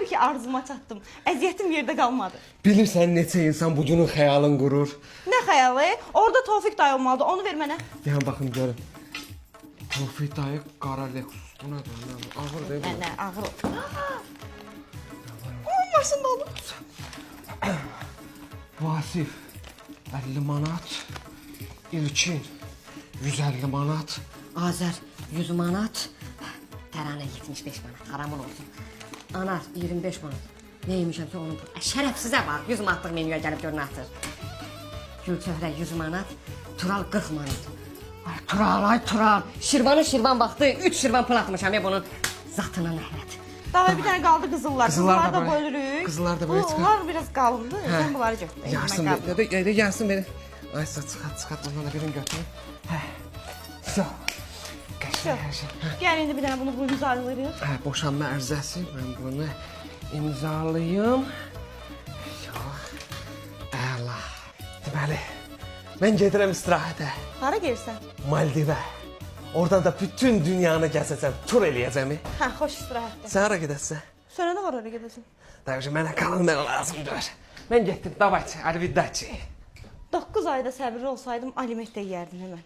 ki arzuma çatdım. Əziyyətim yerdə qalmadı. Bilirsən neçə insan bu günün xəyalın qurur. Nə xəyalı? Orada Tofiq dayı olmalıdır. Onu ver mənə. Gəlin baxın görün. Tofiq dayı qara Lexus. Bu nədir? Ağır deyil bu. Nə ağır. Maşında olur. Vasif 50 manat. İlkin 150 manat. Azər 100 manat. Təranə 75 manat. Haramın olsun. Anar 25 manat. Neymişəmsə onun bu. Şərəfsizə bax. 100 manatlıq menüyə gəlib görün atır. Gülçöhrə 100 manat. Tural 40 manat. Ay Tural, ay Tural. Şirvan vaxtı 3 şirvan pul atmışam ya bunun zatına nəhrət. Daha bir dənə qaldı qızıllar. Qızıllar da Qızılları da böyle- bölürük. qızıllar da böyle çıxar. Onlar biraz qalındı. Sən bunları götür. Yarsın bir. Yarsın beni. Ay çıxart. Ondan da birini götürün. Hə. So. Qəşəng hər şey. Gəl indi bir dənə bunu imzalayırıq. Hə, boşanma ərizəsi. Mən bunu imzalayım. Yox. Əla. Deməli, mən gedirəm istirahətə. Hara gelirsən? Maldivə. Oradan da bütün dünyanı gəzəcəm, tur eləyəcəm. Hə, xoş istirahətdə. Sən hara gedəsən? Sonra nə var oraya gedəsən? Dayıcı, mənə qalın mənə lazımdır. Mən getdim, davayçı, əlviddaçı. 9 ayda səbirli olsaydım aliment də yeyərdim hemen.